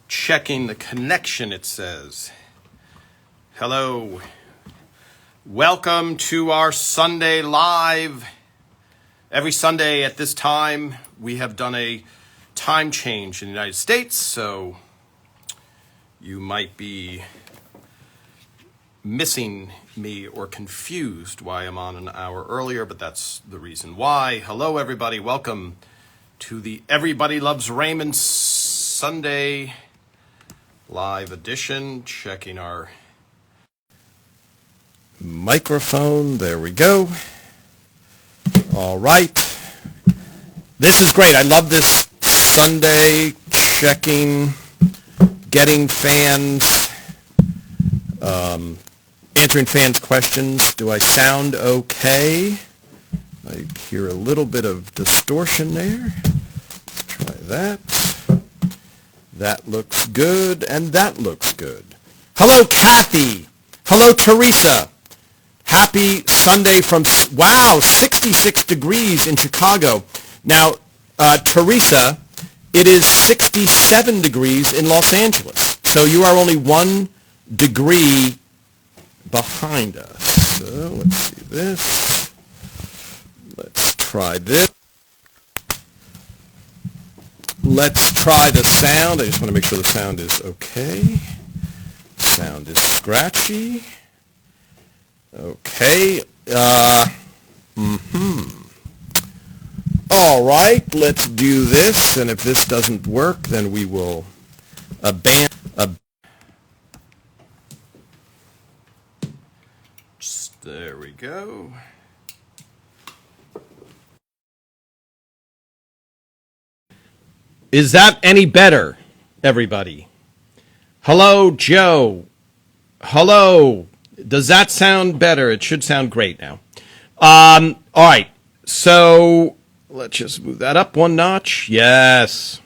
Checking the connection, it says. Hello. Welcome to our Sunday Live. Every Sunday at this time, we have done a time change in the United States, so you might be missing me or confused why I'm on an hour earlier, but that's the reason why. Hello, everybody. Welcome to the Everybody Loves Raymond Sunday Live edition. Checking our microphone. There we go. All right. This is great. I love this Sunday checking, getting fans, answering fans' questions. Do I sound okay? I hear a little bit of distortion there. Let's try that. That looks good, and that looks good. Hello, Kathy. Hello, Teresa. Happy Sunday from, wow, 66 degrees in Chicago. Now, Teresa, it is 67 degrees in Los Angeles. So you are only 1 degree behind us. So let's see this. Let's try this. Let's try the sound. I just want to make sure the sound is okay. Sound is scratchy. Okay. All right, let's do this. And if this doesn't work, then we will abandon. There we go. Is that any better, everybody? Hello, Joe. Hello. Does that sound better? It should sound great now. All right. So let's just move that up one notch. Yes.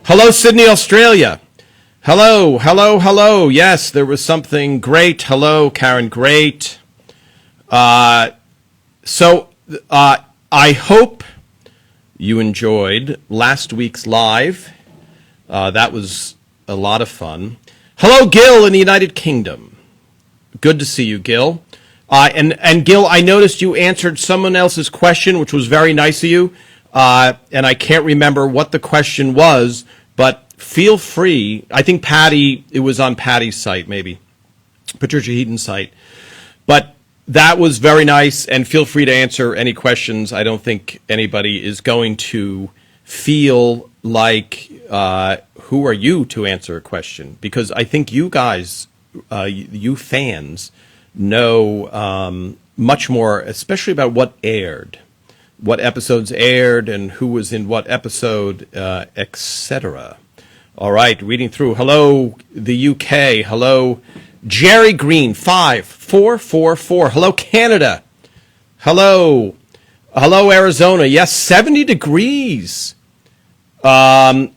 Hello, Sydney, Australia. Hello, hello, hello. Yes, there was something great. Hello, Karen. Great. I hope you enjoyed last week's live. That was a lot of fun. Hello, Gil in the United Kingdom. Good to see you, Gil. And Gil, I noticed you answered someone else's question, which was very nice of you. And I can't remember what the question was, but feel free. I think Patty, it was on Patty's site, maybe. Patricia Heaton's site. But that was very nice, and feel free to answer any questions. I don't think anybody is going to feel like, who are you to answer a question? Because I think you guys, you fans, know much more, especially about what aired, what episodes aired, and who was in what episode, etc. All right, reading through. Hello, the UK. Hello, Jerry Green, 5444. Hello, Canada. Hello. Hello, Arizona. Yes, 70 degrees. So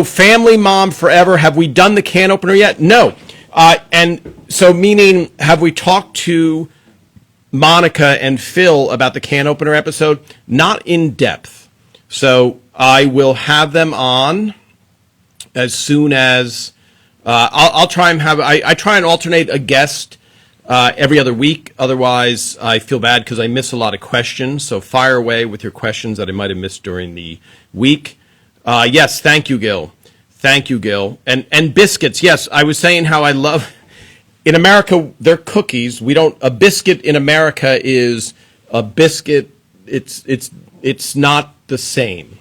family mom forever. Have we done the can opener yet? No. And so meaning, have we talked to Monica and Phil about the can opener episode? Not in depth. So I will have them on as soon as I'll try and have. I try and alternate a guest every other week. Otherwise, I feel bad because I miss a lot of questions. So fire away with your questions that I might have missed during the week. Yes, thank you, Gil. Thank you, Gil. And biscuits. Yes, I was saying how I love. In America, they're cookies. We don't. A biscuit in America is a biscuit. It's not the same.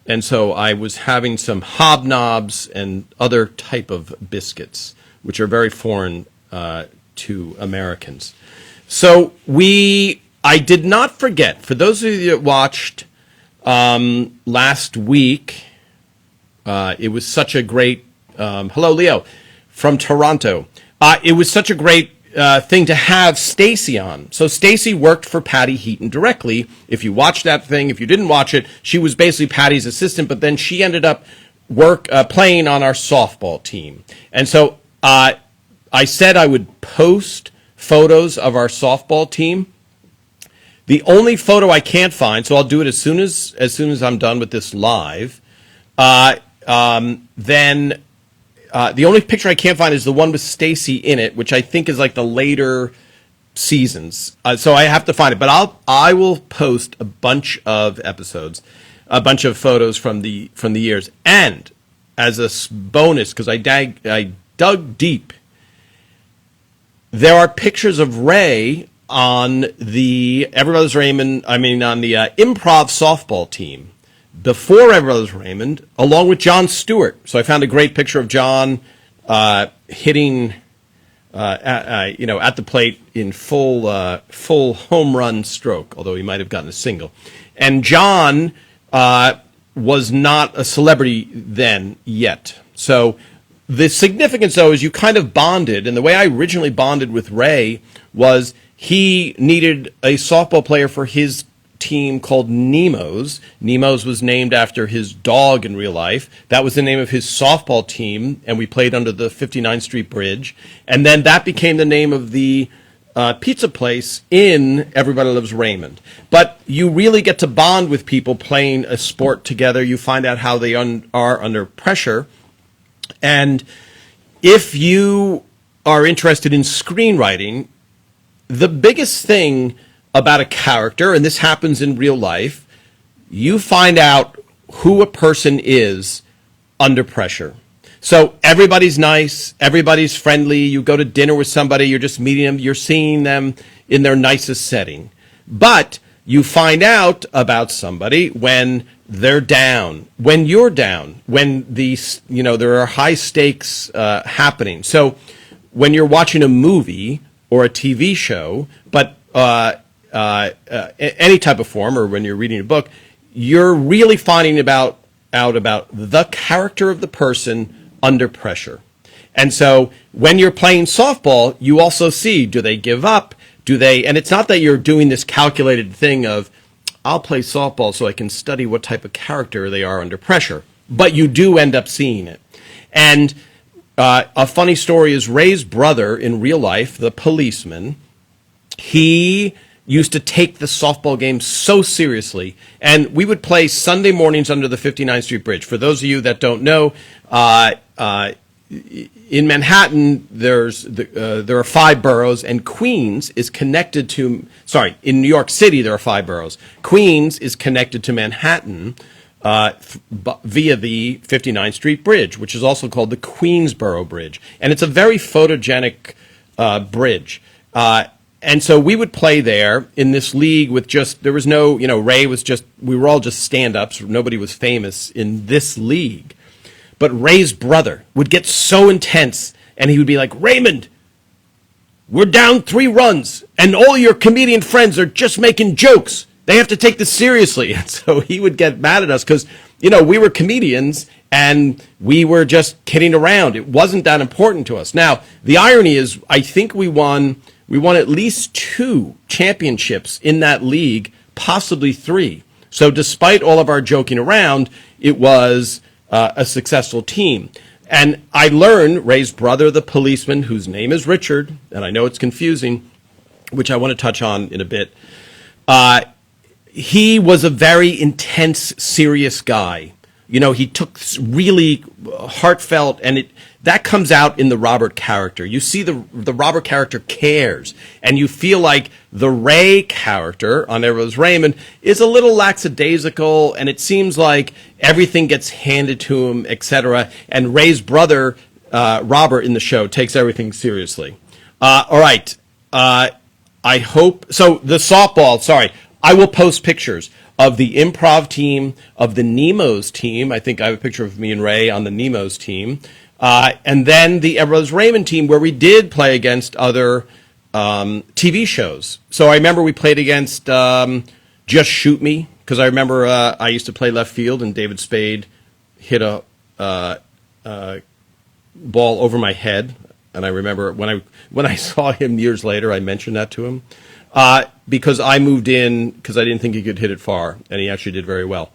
And so I was having some hobnobs and other type of biscuits, which are very foreign to Americans. So I did not forget, for those of you that watched last week, it was such a great, hello, Leo, from Toronto. It was such a great thing to have Stacy on. So Stacy worked for Patty Heaton directly. If you watched that thing, if you didn't watch it, she was basically Patty's assistant, but then she ended up playing on our softball team. And so I said I would post photos of our softball team. The only photo I can't find, so I'll do it as soon as I'm done with this live, Then the only picture I can't find is the one with Stacy in it, which I think is like the later seasons. So I have to find it, but I will post a bunch of episodes, a bunch of photos from the years, and as a bonus, because I dug deep, there are pictures of Ray on the Everett Brothers Raymond. I mean, on the improv softball team before Everett Brothers Raymond, along with John Stewart. So I found a great picture of John hitting. At the plate in full home run stroke, although he might have gotten a single. And John was not a celebrity then yet. So the significance, though, is you kind of bonded. And the way I originally bonded with Ray was he needed a softball player for his team called Nemo's. Nemo's was named after his dog in real life. That was the name of his softball team, and we played under the 59th Street Bridge. And then that became the name of the pizza place in Everybody Loves Raymond. But you really get to bond with people playing a sport together. You find out how they are under pressure. And if you are interested in screenwriting, the biggest thing about a character, and this happens in real life, you find out who a person is under pressure. So everybody's nice, everybody's friendly, you go to dinner with somebody, you're just meeting them, you're seeing them in their nicest setting. But you find out about somebody when they're down, when you're down, when there are high stakes happening. So when you're watching a movie or a TV show, but any type of form, or when you're reading a book, you're really finding out about the character of the person under pressure. And so when you're playing softball, you also see, do they give up? And it's not that you're doing this calculated thing of, I'll play softball so I can study what type of character they are under pressure. But you do end up seeing it. And a funny story is Ray's brother in real life, the policeman, he used to take the softball game so seriously. And we would play Sunday mornings under the 59th Street Bridge. For those of you that don't know, in Manhattan, there are 5 boroughs, and Queens is connected to, in New York City, there are 5 boroughs. Queens is connected to Manhattan via the 59th Street Bridge, which is also called the Queensboro Bridge. And it's a very photogenic bridge. And so we would play there in this league with there was no, Ray was we were all just stand-ups. Nobody was famous in this league. But Ray's brother would get so intense, and he would be like, Raymond, we're down 3 runs, and all your comedian friends are just making jokes. They have to take this seriously. And so he would get mad at us because, we were comedians, and we were just kidding around. It wasn't that important to us. Now, the irony is, I think we won at least 2 championships in that league, possibly 3. So despite all of our joking around, it was a successful team. And I learned Ray's brother, the policeman, whose name is Richard, and I know it's confusing, which I want to touch on in a bit. He was a very intense, serious guy. He took really heartfelt, and that comes out in the Robert character. You see the Robert character cares, and you feel like the Ray character on Everett Raymond is a little lackadaisical, and it seems like everything gets handed to him, etc. And Ray's brother, Robert, in the show takes everything seriously. All right. I hope so. The softball. I will post pictures of the improv team, of the Nemo's team. I think I have a picture of me and Ray on the Nemo's team. And then the Everett Raymond team, where we did play against other TV shows. So I remember we played against Just Shoot Me, because I remember I used to play left field, and David Spade hit a ball over my head. And I remember when I saw him years later, I mentioned that to him. Because I moved in because I didn't think he could hit it far, and he actually did very well.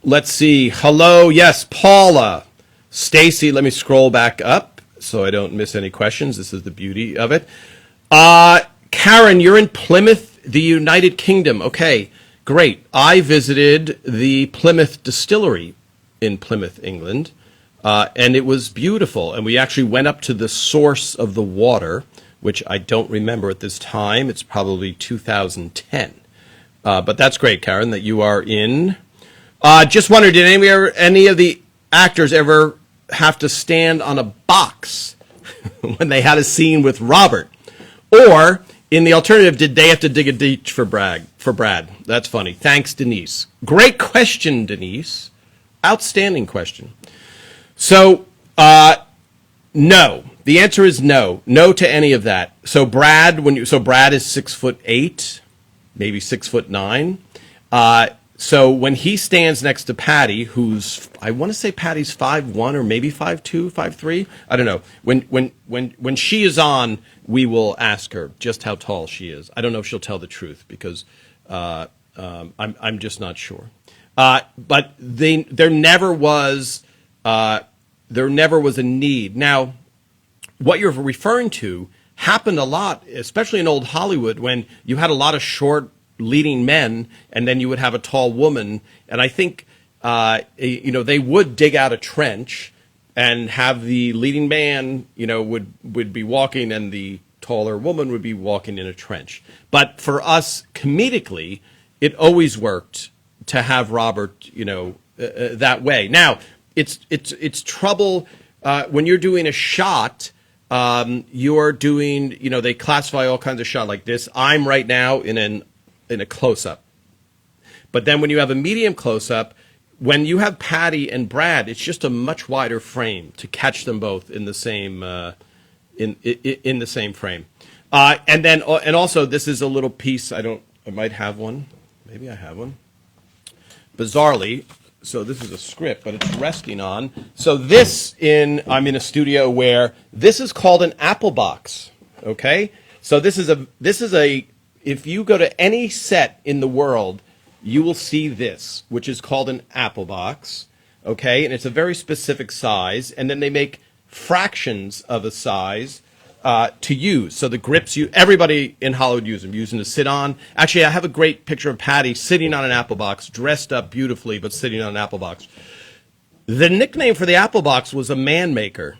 Let's see. Hello. Yes, Paula. Stacy, let me scroll back up so I don't miss any questions. This is the beauty of it. Karen, you're in Plymouth, the United Kingdom. Okay. Great. I visited the Plymouth Distillery in Plymouth, England, and it was beautiful. And we actually went up to the source of the water, which I don't remember at this time. It's probably 2010. But that's great, Karen, that you are in. Just wondered, did any of the actors ever have to stand on a box when they had a scene with Robert? Or, in the alternative, did they have to dig a ditch for Brad? That's funny. Thanks, Denise. Great question, Denise. Outstanding question. So, no. The answer is no. No to any of that. So Brad is 6'8", maybe 6'9". So when he stands next to Patty, who's, I want to say Patty's 5'1" or maybe 5'2", 5'3", I don't know. When she is on, we will ask her just how tall she is. I don't know if she'll tell the truth because I'm just not sure. But there never was a need. Now, what you're referring to happened a lot, especially in old Hollywood, when you had a lot of short leading men, and then you would have a tall woman. And I think, they would dig out a trench and have the leading man, would be walking, and the taller woman would be walking in a trench. But for us, comedically, it always worked to have Robert, that way. Now, it's trouble when you're doing a shot. You're doing, they classify all kinds of shots like this. I'm right now in a close-up. But then when you have a medium close-up, when you have Patty and Brad, it's just a much wider frame to catch them both in the same in the same frame. And also this is a little piece. I might have one. Maybe I have one. Bizarrely. So this is a script, but it's resting on. So I'm in a studio where this is called an apple box. Okay? So this is a if you go to any set in the world, you will see this, which is called an apple box. Okay? And it's a very specific size, and then they make fractions of a size to use. So the grips, everybody in Hollywood use them to sit on. Actually, I have a great picture of Patty sitting on an apple box, dressed up beautifully, but sitting on an apple box. The nickname for the apple box was a man maker,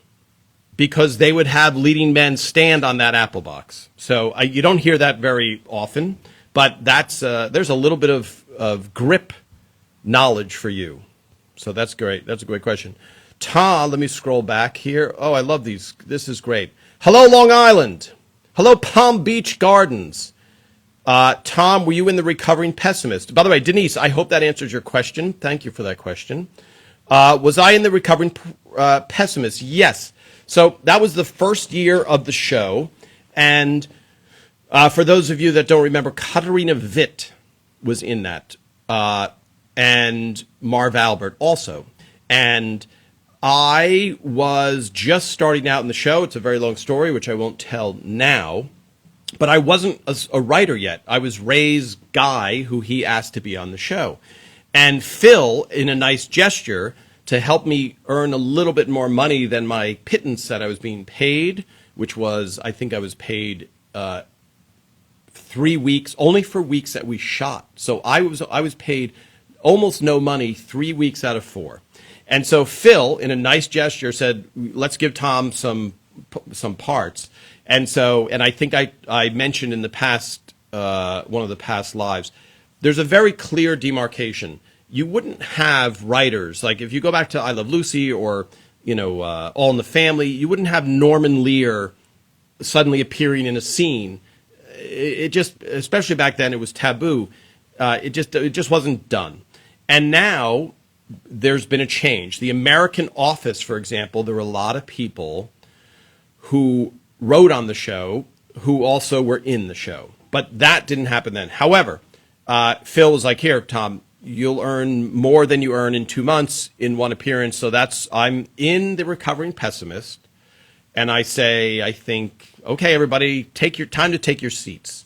because they would have leading men stand on that apple box. So you don't hear that very often, but there's a little bit of grip knowledge for you. So that's great. That's a great question. Tom, let me scroll back here. Oh, I love these. This is great. Hello, Long Island. Hello, Palm Beach Gardens. Tom, were you in The Recovering Pessimist? By the way, Denise, I hope that answers your question. Thank you for that question. Was I in The Recovering Pessimist? Yes. So that was the first year of the show. And for those of you that don't remember, Katarina Witt was in that. And Marv Albert also. And I was just starting out in the show. It's a very long story, which I won't tell now. But I wasn't a writer yet. I was Ray's guy who he asked to be on the show. And Phil, in a nice gesture, to help me earn a little bit more money than my pittance that I was being paid, which was, I think I was paid 3 weeks, only for weeks that we shot. So I was paid almost no money 3 weeks out of 4. And so Phil, in a nice gesture, said, let's give Tom some parts. And I think I mentioned in the past, one of the past lives, there's a very clear demarcation. You wouldn't have writers, like if you go back to I Love Lucy or, All in the Family, you wouldn't have Norman Lear suddenly appearing in a scene. It just, especially back then, it was taboo. It just wasn't done. And now there's been a change. The American Office, for example, there were a lot of people who wrote on the show who also were in the show. But that didn't happen then. However, Phil was like, here, Tom, you'll earn more than you earn in 2 months in one appearance. So I'm in The Recovering Pessimist. And I say, I think, okay, everybody, take your time to take your seats.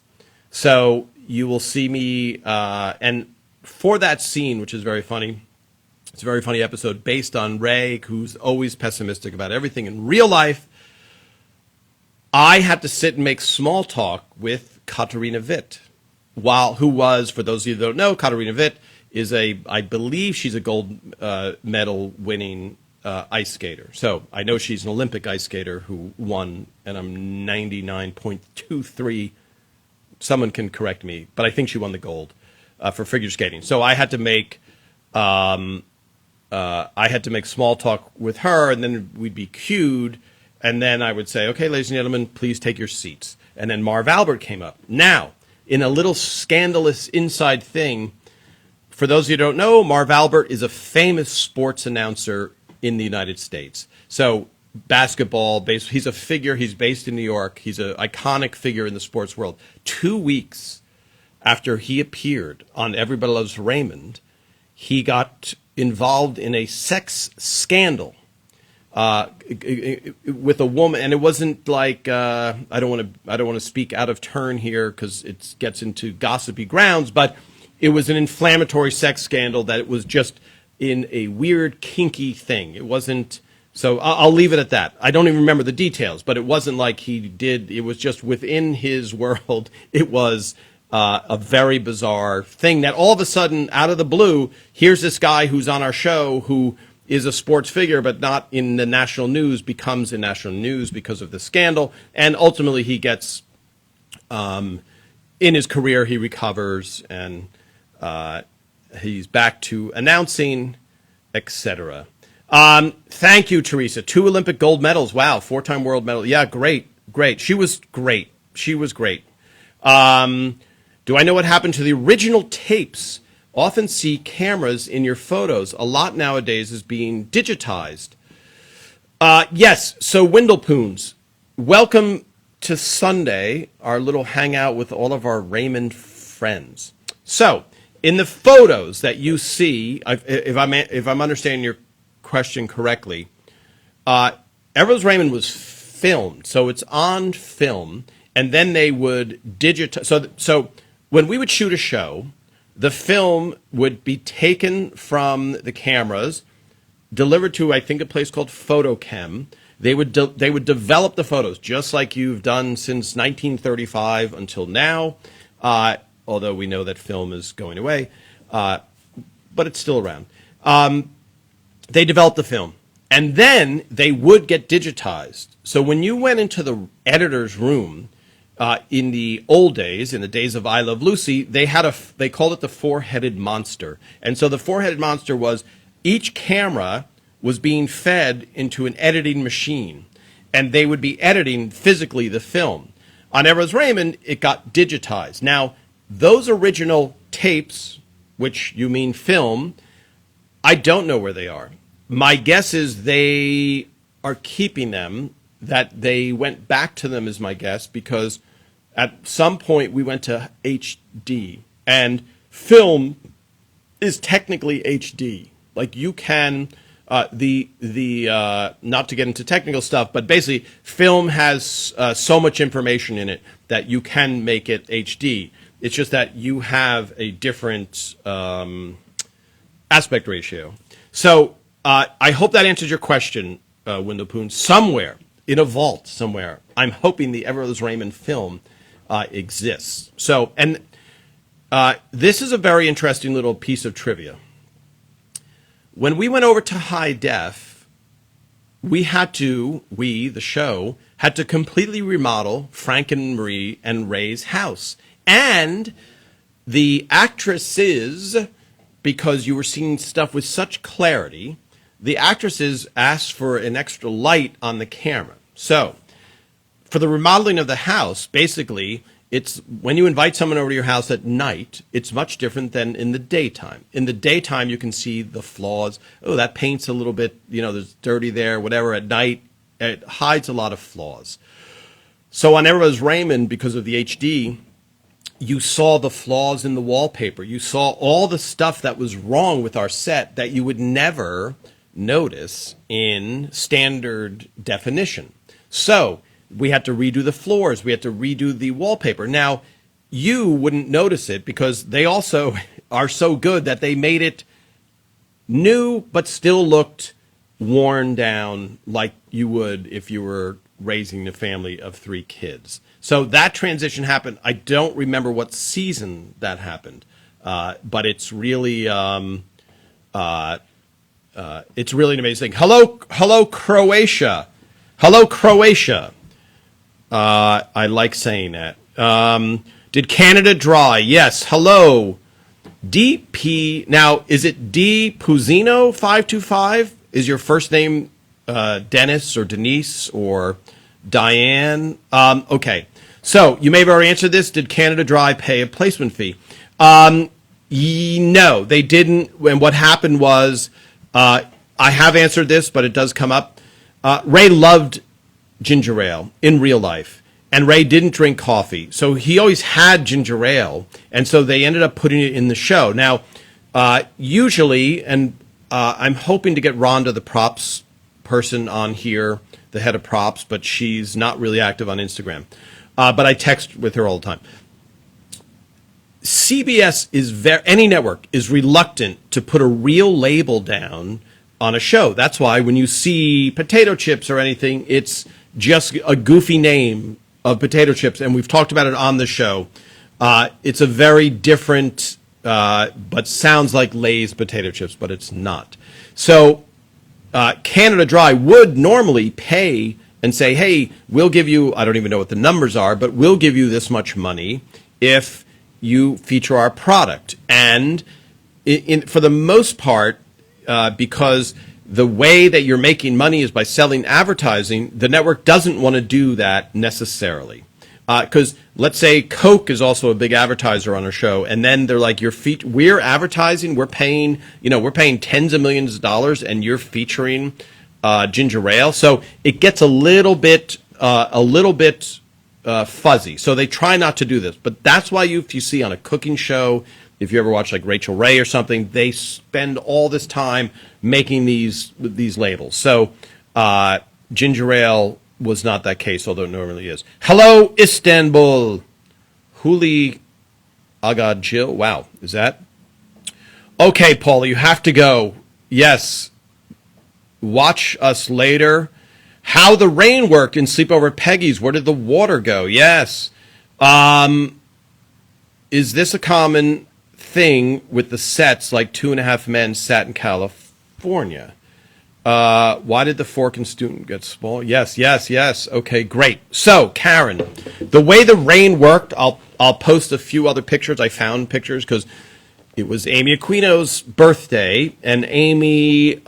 So you will see me, and for that scene, which is very funny, it's a very funny episode based on Ray, who's always pessimistic about everything in real life. I had to sit and make small talk with Katarina Witt. who was, for those of you that don't know, Katarina Witt is I believe she's a gold medal winning ice skater. So I know she's an Olympic ice skater who won, and I'm 99.23. Someone can correct me, but I think she won the gold for figure skating. So I had to make small talk with her, and then we'd be cued, and then I would say, "Okay, ladies and gentlemen, please take your seats." And then Marv Albert came up. Now, in a little scandalous inside thing, for those of you who don't know, Marv Albert is a famous sports announcer in the United States. So basketball, he's a figure. He's based in New York. He's an iconic figure in the sports world. 2 weeks after he appeared on Everybody Loves Raymond, he got involved in a sex scandal with a woman, and it wasn't like I don't want to speak out of turn here because it gets into gossipy grounds, but it was an inflammatory sex scandal that it was just in a weird, kinky thing. It wasn't. So I'll leave it at that. I don't even remember the details, but it wasn't like he did. It was just within his world. It was a very bizarre thing that all of a sudden, out of the blue, here's this guy who's on our show who is a sports figure but not in the national news, becomes in national news because of the scandal. And ultimately he gets, in his career, he recovers and he's back to announcing, etc. Thank you, Teresa. 2 Olympic gold medals. Wow. 4-time world medal. Yeah, great. She was great. Do I know what happened to the original tapes? Often see cameras in your photos. A lot nowadays is being digitized. Yes. So Windlepoons, welcome to Sunday, our little hangout with all of our Raymond friends. So in the photos that you see, if I'm understanding your question correctly, Everett Raymond was filmed, so it's on film, and then they would digitize. So when we would shoot a show, the film would be taken from the cameras, delivered to, I think, a place called Photochem. They would develop the photos just like you've done since 1935 until now. Although we know that film is going away, but it's still around. They developed the film, and then they would get digitized. So when you went into the editor's room in the old days, in the days of I Love Lucy, they called it the four-headed monster. And so the four-headed monster was each camera was being fed into an editing machine, and they would be editing physically the film. On Everett Raymond, it got digitized. Now, those original tapes, which you mean film, I don't know where they are. My guess is they are keeping them, that they went back to them is my guess, because at some point we went to HD, and film is technically HD. Like you can, not to get into technical stuff, but basically film has so much information in it that you can make it HD. It's just that you have a different aspect ratio. So I hope that answers your question, Windlepoon. Somewhere, in a vault somewhere, I'm hoping the Everett Raymond film exists. So, and this is a very interesting little piece of trivia. When we went over to high def, the show, had to completely remodel Frank and Marie and Ray's house. And the actresses, because you were seeing stuff with such clarity, the actresses asked for an extra light on the camera. So, for the remodeling of the house, basically, it's when you invite someone over to your house at night, it's much different than in the daytime. In the daytime, you can see the flaws. Oh, that paint's a little bit, there's dirty there, whatever. At night, it hides a lot of flaws. So on Everett Raymond, because of the HD, you saw the flaws in the wallpaper. You saw all the stuff that was wrong with our set that you would never notice in standard definition. So we had to redo the floors. We had to redo the wallpaper. Now, you wouldn't notice it because they also are so good that they made it new but still looked worn down like you would if you were raising a family of 3 kids. So that transition happened. I don't remember what season that happened, but it's really it's really an amazing thing. Hello, Croatia. Hello, Croatia. I like saying that. Did Canada dry? Yes. Hello, DP. Now, is it D Puzino 525? Is your first name Dennis or Denise or Diane? Okay. So you may have already answered this. Did Canada Dry pay a placement fee? No, they didn't. And what happened was, I have answered this, but it does come up. Ray loved ginger ale in real life, and Ray didn't drink coffee. So he always had ginger ale, and so they ended up putting it in the show. Now, usually, and I'm hoping to get Rhonda, the props person, on here, the head of props, but she's not really active on Instagram. But I text with her all the time. CBS any network is reluctant to put a real label down on a show. That's why when you see potato chips or anything, it's just a goofy name of potato chips, and we've talked about it on the show. It's a very different, but sounds like Lay's potato chips, but it's not. So Canada Dry would normally pay and say, hey, we'll give you, I don't even know what the numbers are, but we'll give you this much money if you feature our product. And for the most part, because the way that you're making money is by selling advertising, the network doesn't want to do that necessarily. Because let's say Coke is also a big advertiser on our show, and then they're like, we're advertising, we're paying tens of millions of dollars, and you're featuring ginger ale. So it gets a little bit fuzzy. So they try not to do this, but that's why if you see on a cooking show, if you ever watch like Rachel Ray or something, they spend all this time making these labels. So ginger ale was not that case, although it normally is. Hello, Istanbul. Huli Aga Jill. Wow, is that? Okay, Paula, you have to go. Yes. Watch us later. How the rain worked in Sleepover at Peggy's. Where did the water go? Yes. Is this a common thing with the sets like 2.5 Men sat in California? Why did the fork and spoon get small? Yes. Okay, great. So, Karen, the way the rain worked, I'll post a few other pictures. I found pictures because it was Amy Aquino's birthday, and Amy,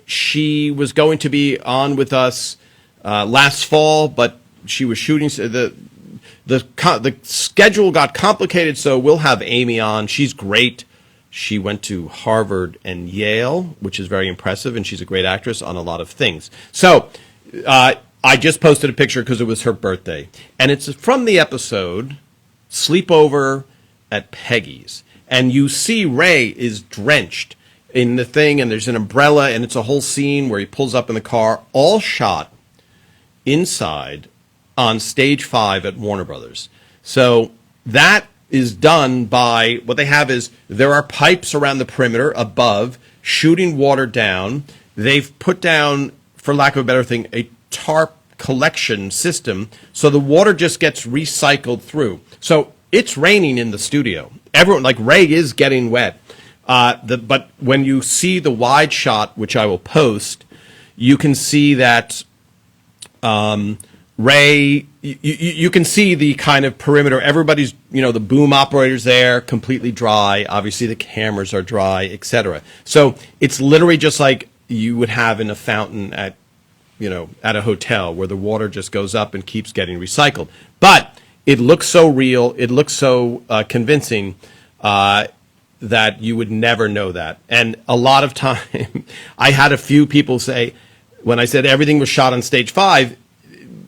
she was going to be on with us last fall, but she was shooting. The schedule got complicated, so we'll have Amy on. She's great. She went to Harvard and Yale, which is very impressive, and she's a great actress on a lot of things. So I just posted a picture because it was her birthday, and it's from the episode Sleepover at Peggy's. And you see Ray is drenched in the thing, and there's an umbrella, and it's a whole scene where he pulls up in the car, all shot inside on stage 5 at Warner Brothers. So that is done by, what they have is, there are pipes around the perimeter above shooting water down. They've put down, for lack of a better thing, a tarp collection system, so the water just gets recycled through. So it's raining in the studio. Everyone, like Ray is getting wet. But when you see the wide shot, which I will post, you can see that Ray, you can see the kind of perimeter. Everybody's, the boom operator's there, completely dry. Obviously, the cameras are dry, etc. So it's literally just like you would have in a fountain at a hotel where the water just goes up and keeps getting recycled. But it looks so real, it looks so convincing that you would never know that. And a lot of time, I had a few people say, when I said everything was shot on stage 5,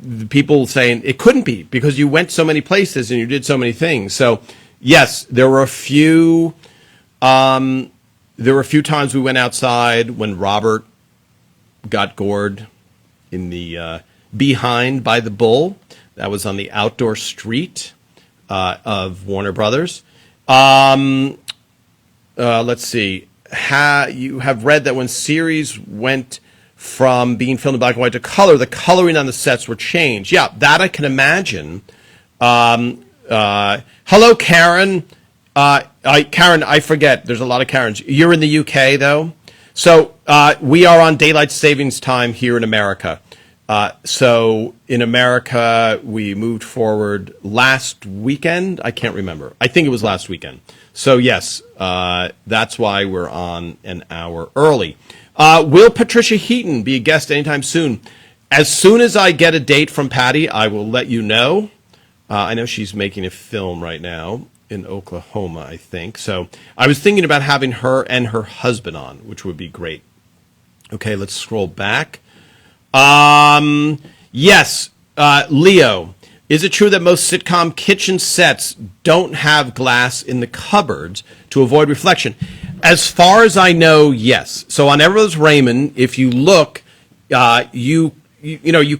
the people saying it couldn't be because you went so many places and you did so many things. So yes, there were a few times we went outside when Robert got gored in the behind by the bull. That was on the outdoor street of Warner Brothers. Let's see. You have read that when series went from being filmed in black and white to color, the coloring on the sets were changed. Yeah, that I can imagine Hello, Karen. Karen, I forget. There's a lot of Karens. You're in the UK, though. So we are on daylight savings time here in America. So in America, we moved forward last weekend. I can't remember. I think it was last weekend. So yes, that's why we're on an hour early. Will Patricia Heaton be a guest anytime soon? As soon as I get a date from Patty, I will let you know. I know she's making a film right now in Oklahoma, I think. So I was thinking about having her and her husband on, which would be great. Okay, let's scroll back. Yes, Leo, is it true that most sitcom kitchen sets don't have glass in the cupboards to avoid reflection? As far as I know, yes. So on Everest Raymond, if you look, you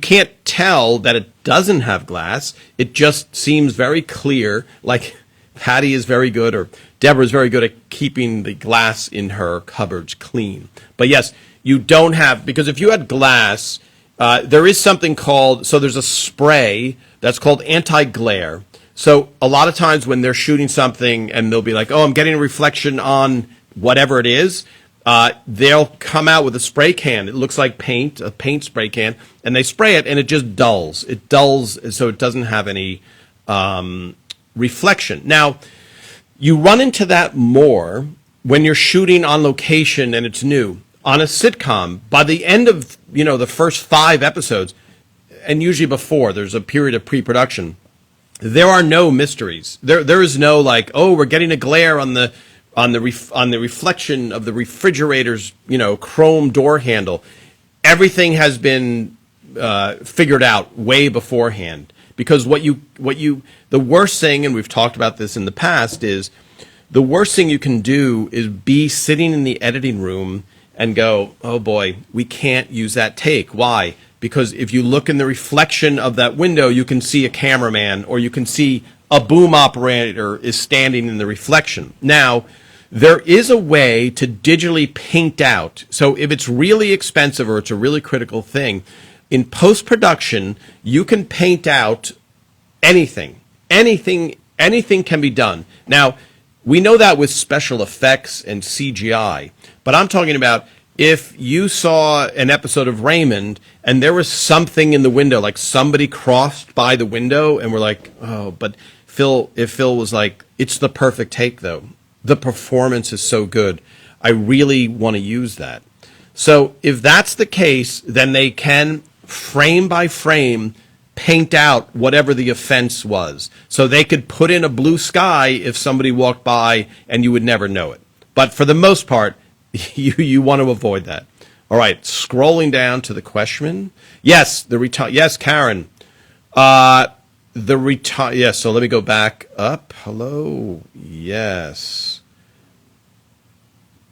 can't tell that it doesn't have glass. It just seems very clear, like Patty is very good, or Deborah is very good at keeping the glass in her cupboards clean. But yes, you don't have, because if you had glass, there is something called, so there's a spray that's called anti-glare. So a lot of times when they're shooting something and they'll be like, oh, I'm getting a reflection on whatever it is, they'll come out with a spray can. It looks like paint, a paint spray can, and they spray it and it just dulls. It dulls so it doesn't have any reflection. Now, you run into that more when you're shooting on location and it's new. On a sitcom, by the end of the first 5 episodes, and usually before, there's a period of pre-production, there are no mysteries. There is no like, oh, we're getting a glare on the reflection of the refrigerator's chrome door handle. Everything has been figured out way beforehand. Because the worst thing, and we've talked about this in the past, is the worst thing you can do is be sitting in the editing room and go, oh boy, we can't use that take. Why? Because if you look in the reflection of that window, you can see a cameraman, or you can see a boom operator is standing in the reflection. Now, there is a way to digitally paint out. So if it's really expensive or it's a really critical thing, in post-production, you can paint out anything. Anything can be done. Now, we know that with special effects and CGI, but I'm talking about if you saw an episode of Raymond and there was something in the window, like somebody crossed by the window and we're like, oh, but if Phil was like, it's the perfect take though. The performance is so good. I really want to use that. So if that's the case, then they can frame by frame paint out whatever the offense was. So they could put in a blue sky if somebody walked by and you would never know it. But for the most part, you want to avoid that. All right, scrolling down to the question. Yes, yes, Karen. Yes, so let me go back up. Hello. Yes.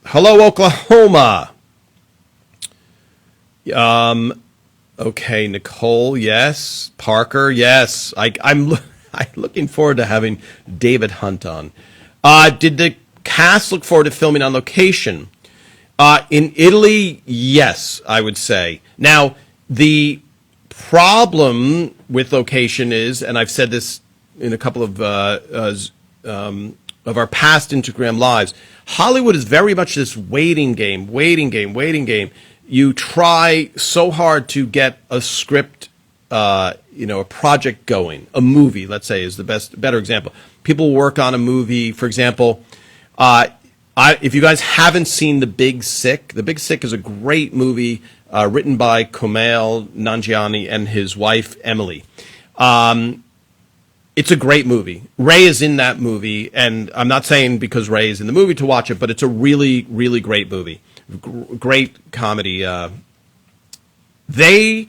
Hello, Oklahoma. Okay, Nicole, yes. Parker, yes. I'm looking forward to having David Hunt on. Did the cast look forward to filming on location? In Italy, yes, I would say. Now, the problem with location is, and I've said this in a couple of our past Instagram lives, Hollywood is very much this waiting game. You try so hard to get a script, a project going. A movie, let's say, is the better example. People work on a movie, for example. If you guys haven't seen The Big Sick is a great movie written by Kumail Nanjiani and his wife Emily. It's a great movie. Ray is in that movie, and I'm not saying because Ray is in the movie to watch it, but it's a really, really great movie. Great comedy. They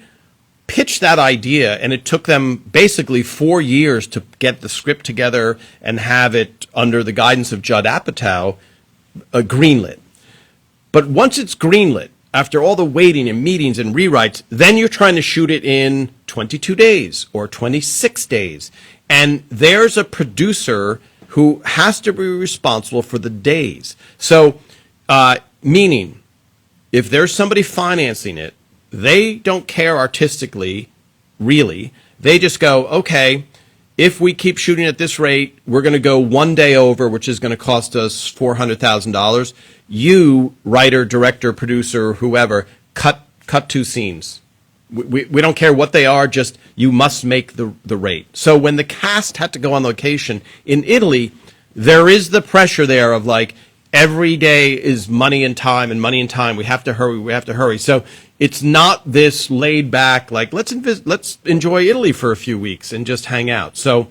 pitched that idea, and it took them basically 4 years to get the script together and have it, under the guidance of Judd Apatow, greenlit. But once it's greenlit, after all the waiting and meetings and rewrites, then you're trying to shoot it in 22 days or 26 days. And there's a producer who has to be responsible for the days. So, meaning, if there's somebody financing it, they don't care artistically, really. They just go, okay, if we keep shooting at this rate, we're going to go one day over, which is going to cost us $400,000. You, writer, director, producer, whoever, cut 2 scenes. We don't care what they are, just you must make the rate. So when the cast had to go on location in Italy, there is the pressure there of like, every day is money and time, and money and time. We have to hurry. So it's not this laid back, like, let's enjoy Italy for a few weeks and just hang out. So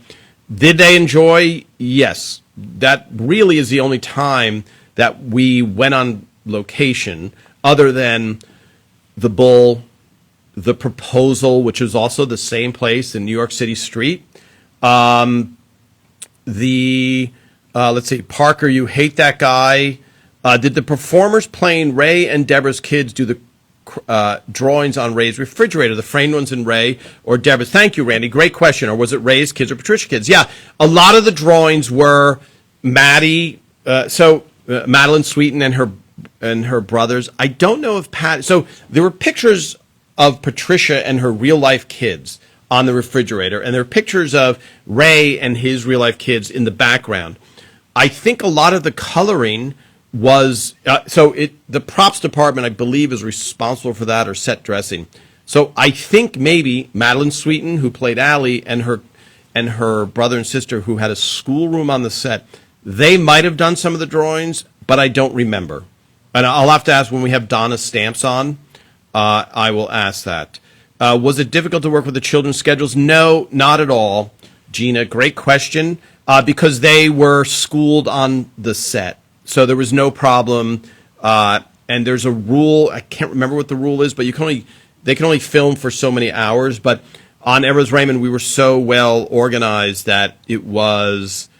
did they enjoy? Yes. That really is the only time that we went on location, other than the Bull, the Proposal, which was also the same place in New York City Street. Let's see, Parker, you hate that guy. Did the performers playing Ray and Deborah's kids do the drawings on Ray's refrigerator, the framed ones in Ray or Deborah's? Thank you, Randy. Great question. Or was it Ray's kids or Patricia's kids? Yeah, a lot of the drawings were Maddie. Madeline Sweeten and her brothers. I don't know if Pat. So there were pictures of Patricia and her real life kids on the refrigerator, and there are pictures of Ray and his real life kids in the background. I think a lot of the coloring was the props department, I believe, is responsible for that, or set dressing. So I think maybe Madeline Sweeten, who played Allie, and her brother and sister, who had a schoolroom on the set, they might have done some of the drawings, but I don't remember. And I'll have to ask when we have Donna's stamps on. I will ask that. Was it difficult to work with the children's schedules? No, not at all. Gina, great question. Because they were schooled on the set, so there was no problem. And there's a rule, I can't remember what the rule is, but they can only film for so many hours. But on Everest Raymond, we were so well organized that it wasn't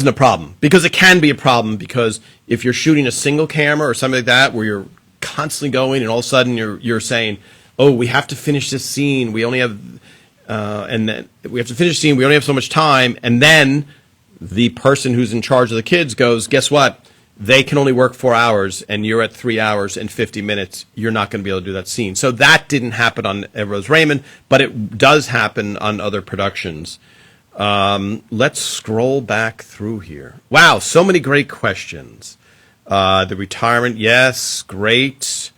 a problem. Because it can be a problem, because if you're shooting a single camera or something like that, where you're constantly going, and all of a sudden you're saying, oh, we have to finish this scene. We only have, and then we have to finish the scene. We only have so much time. And then the person who's in charge of the kids goes, guess what? They can only work 4 hours, and you're at 3 hours and 50 minutes. You're not going to be able to do that scene. So that didn't happen on Rose Raymond, but it does happen on other productions. Let's scroll back through here. Wow, so many great questions. The retirement, yes, great.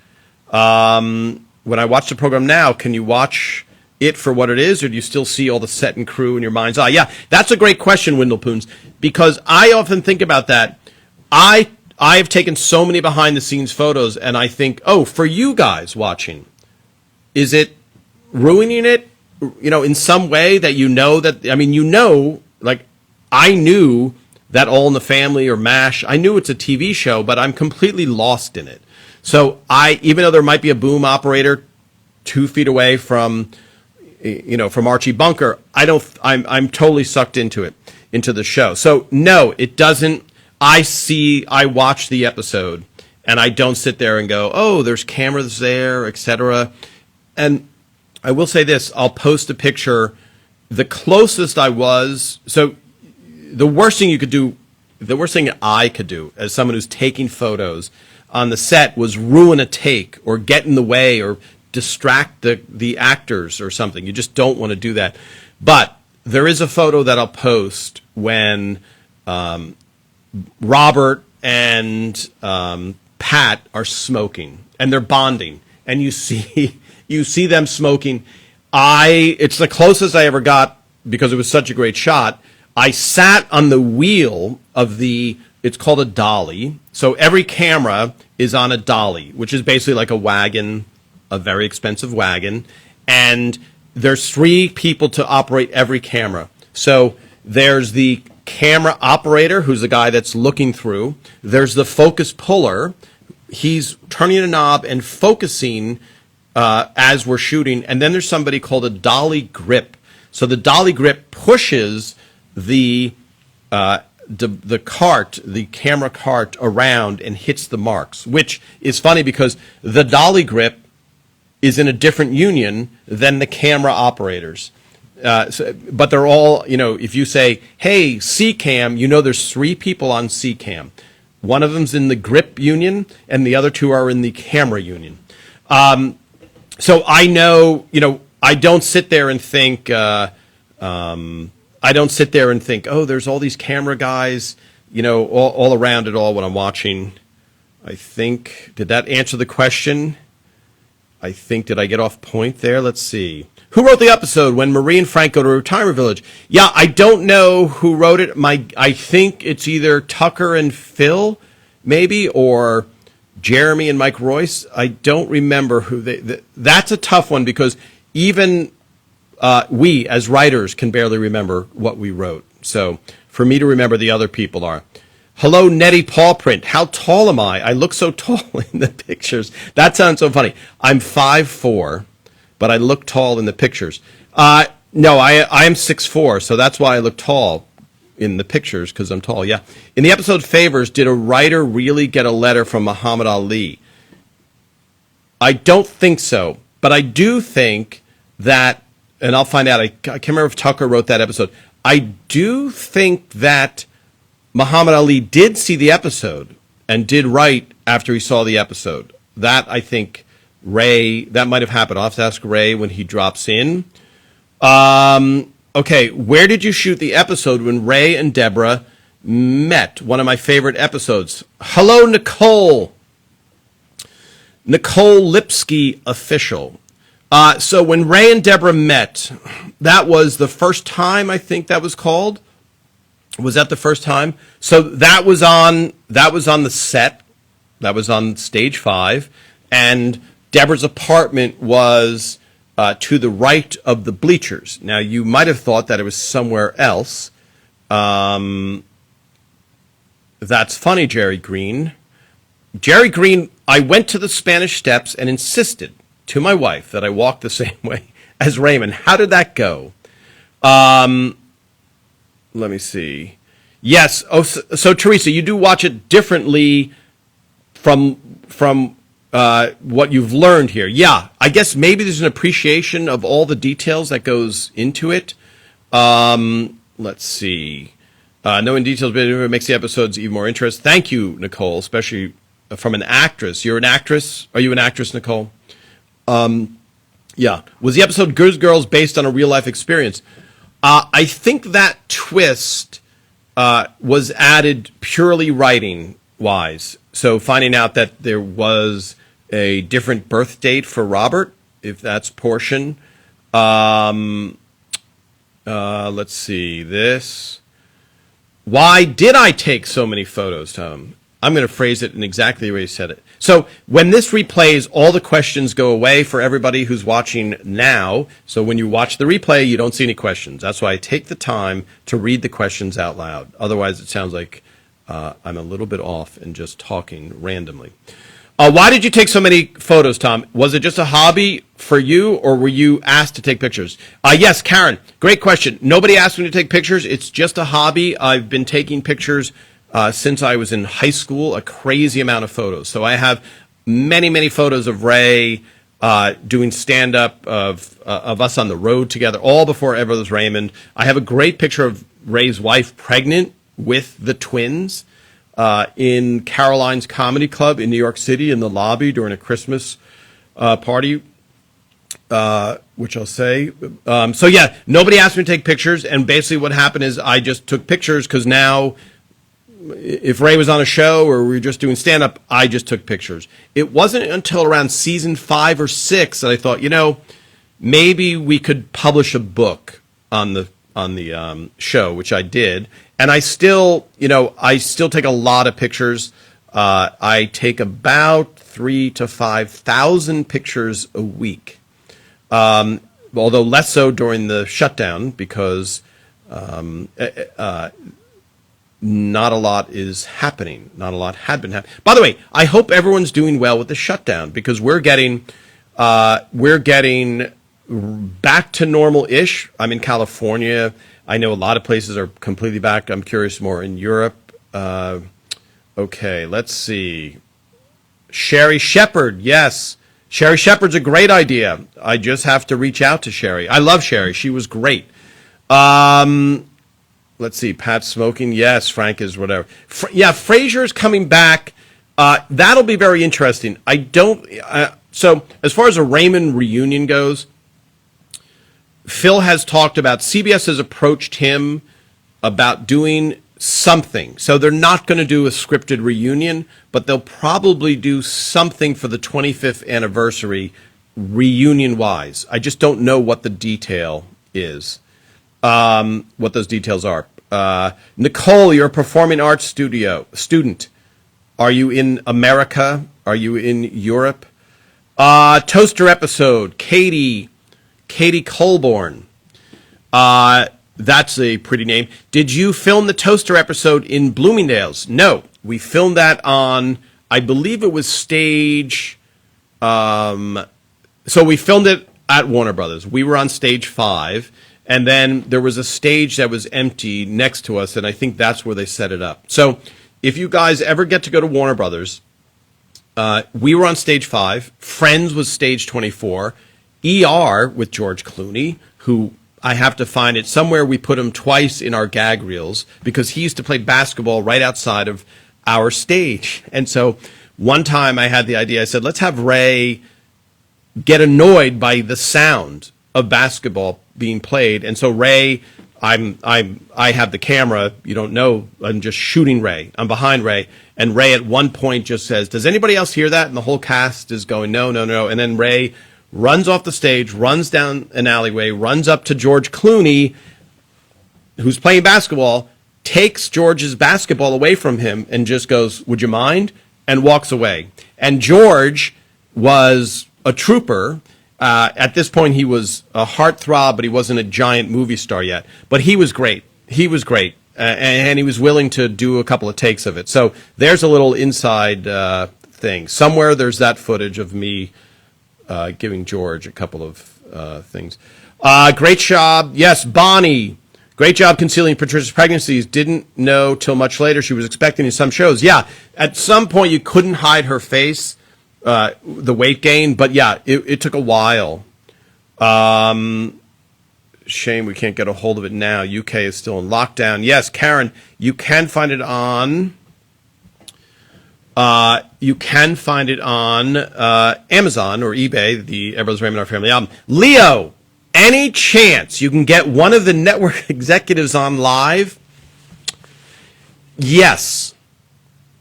When I watch the program now, can you watch it for what it is, or do you still see all the set and crew in your mind's eye? Yeah, that's a great question, Windlepoons, because I often think about that. I've taken so many behind-the-scenes photos, and I think, oh, for you guys watching, is it ruining it, in some way that like, I knew that All in the Family or MASH, I knew it's a TV show, but I'm completely lost in it. So even though there might be a boom operator 2 feet away from Archie Bunker, I'm totally sucked into the show. So no, it doesn't. I watch the episode, and I don't sit there and go, oh, there's cameras there, etc. And I will say this, I'll post a picture. The closest I was, so the worst thing I could do as someone who's taking photos on the set was ruin a take or get in the way or distract the actors or something. You just don't want to do that. But there is a photo that I'll post when Robert and Pat are smoking, and they're bonding, and you see them smoking. It's the closest I ever got because it was such a great shot. I sat on the wheel of it's called a dolly. So every camera is on a dolly, which is basically like a wagon, a very expensive wagon. And there's 3 people to operate every camera. So there's the camera operator, who's the guy that's looking through. There's the focus puller. He's turning a knob and focusing as we're shooting. And then there's somebody called a dolly grip. So the dolly grip pushes the cart, the camera cart, around and hits the marks, which is funny because the dolly grip is in a different union than the camera operators. But they're all, if you say, hey, C-cam, there's 3 people on C-cam. One of them's in the grip union, and the other 2 are in the camera union. So I know, I don't sit there and think, oh, there's all these camera guys, all around it all when I'm watching. I think, did that answer the question? I think, did I get off point there? Let's see. Who wrote the episode when Marie and Frank go to a retirement village? Yeah, I don't know who wrote it. I think it's either Tucker and Phil, maybe, or Jeremy and Mike Royce. I don't remember who that's a tough one because even we as writers can barely remember what we wrote. So for me to remember, the other people are. Hello, Nettie Pawprint. How tall am I? I look so tall in the pictures. That sounds so funny. I'm 5'4", but I look tall in the pictures. No, I am 6'4", so that's why I look tall in the pictures, because I'm tall, yeah. In the episode Favors, did a writer really get a letter from Muhammad Ali? I don't think so, but I do think that, and I'll find out, I can't remember if Tucker wrote that episode. I do think that Muhammad Ali did see the episode and did write after he saw the episode. That, I think, that might have happened. I'll have to ask Ray when he drops in. Okay, where did you shoot the episode when Ray and Deborah met? One of my favorite episodes. Hello, Nicole. Nicole Lipsky Official. So when Ray and Deborah met, that was the first time, I think that was called. Was that the first time? So that was on the set. That was on stage 5. And Deborah's apartment was to the right of the bleachers. Now, you might have thought that it was somewhere else. That's funny, Jerry Green. Jerry Green, I went to the Spanish Steps and insisted to my wife that I walk the same way as Raymond. How did that go? Let me see. Yes. Oh, so Teresa, you do watch it differently from what you've learned here. Yeah, I guess maybe there's an appreciation of all the details that goes into it. Let's see. Knowing details makes the episodes even more interesting. Thank you, Nicole, especially from an actress. You're an actress? Are you an actress, Nicole? Yeah. Was the episode Good Girls based on a real-life experience? I think that twist was added purely writing-wise. So finding out that there was a different birth date for Robert, if that's portion. Let's see this. Why did I take so many photos, Tom? I'm going to phrase it in exactly the way you said it. So when this replays, all the questions go away for everybody who's watching now. So when you watch the replay, you don't see any questions. That's why I take the time to read the questions out loud. Otherwise, it sounds like I'm a little bit off and just talking randomly. Why did you take so many photos, Tom? Was it just a hobby for you, or were you asked to take pictures? Yes, Karen, great question. Nobody asked me to take pictures. It's just a hobby. I've been taking pictures since I was in high school, a crazy amount of photos. So I have many, many photos of Ray doing stand-up, of us on the road together, all before ever was Raymond. I have a great picture of Ray's wife pregnant with the twins in Caroline's Comedy Club in New York City in the lobby during a Christmas party, which I'll say. So, yeah, nobody asked me to take pictures, and basically what happened is I just took pictures because now if Ray was on a show or we were just doing stand-up, I just took pictures. It wasn't until around season 5 or 6 that I thought, maybe we could publish a book on the show, which I did. And I still take a lot of pictures. I take about 3,000 to 5,000 pictures a week, although less so during the shutdown because not a lot is happening. Not a lot had been happening. By the way, I hope everyone's doing well with the shutdown because we're getting back to normal-ish. I'm in California. I know a lot of places are completely back. I'm curious more in Europe. Okay, let's see. Sherry Shepard, yes. Sherry Shepard's a great idea. I just have to reach out to Sherry. I love Sherry. She was great. Let's see. Pat Smoking, yes. Frank is whatever. Yeah, Frasier's coming back. That'll be very interesting. So as far as a Raymond reunion goes, Phil has talked about, CBS has approached him about doing something. So they're not going to do a scripted reunion, but they'll probably do something for the 25th anniversary reunion-wise. I just don't know what the detail is, what those details are. Nicole, you're a performing arts student. Are you in America? Are you in Europe? Toaster episode, Katie Colborn. That's a pretty name. Did you film the Toaster episode in Bloomingdale's? No, we filmed that on, I believe it was stage. So we filmed it at Warner Brothers. We were on stage 5, and then there was a stage that was empty next to us, and I think that's where they set it up. So if you guys ever get to go to Warner Brothers, we were on stage 5. Friends was stage 24. ER with George Clooney, who I have to find it somewhere. We put him twice in our gag reels because he used to play basketball right outside of our stage. And so one time I had the idea, I said, let's have Ray get annoyed by the sound of basketball being played. And so Ray, I have the camera, you don't know, I'm just shooting Ray. I'm behind Ray. And Ray at one point just says, does anybody else hear that? And the whole cast is going, no, no, no. And then Ray runs off the stage, runs down an alleyway, runs up to George Clooney, who's playing basketball, takes George's basketball away from him and just goes, would you mind? And walks away. And George was a trooper. At this point, he was a heartthrob, but he wasn't a giant movie star yet. But he was great. He was great. And he was willing to do a couple of takes of it. So there's a little inside thing. Somewhere there's that footage of me giving George a couple of things. Great job. Yes, Bonnie. Great job concealing Patricia's pregnancies. Didn't know till much later she was expecting in some shows. Yeah, at some point you couldn't hide her face, the weight gain. But yeah, it took a while. Shame we can't get a hold of it now. UK is still in lockdown. Yes, Karen, you can find it on... Amazon or eBay, the Everly's Raymond Our Family album. Leo, any chance you can get one of the network executives on live? Yes.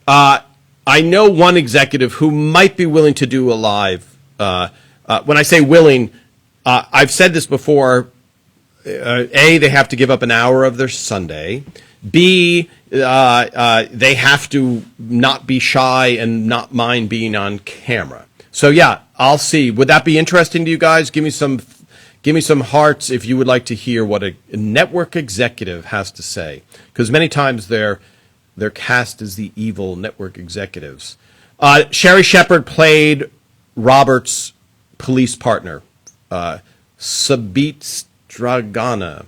I know one executive who might be willing to do a live. When I say willing, I've said this before. A, they have to give up an hour of their Sunday. B, they have to not be shy and not mind being on camera. So yeah, I'll see. Would that be interesting to you guys? Give me some hearts if you would like to hear what a network executive has to say, because many times they're cast as the evil network executives. Sherry Shepard played Robert's police partner, Sabit Stragana.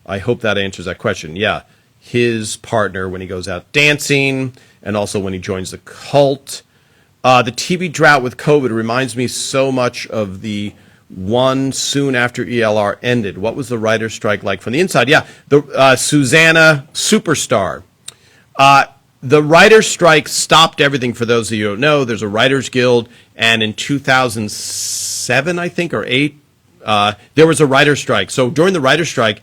I hope that answers that question. Yeah, his partner when he goes out dancing and also when he joins the cult. The TV drought with COVID reminds me so much of the one soon after ELR ended. What was the writer's strike like from the inside? Yeah, the Susanna Superstar. The writer's strike stopped everything. For those of you who don't know, there's a writers guild, and in 2007, I think, or 8, there was a writer's strike. So during the writer's strike,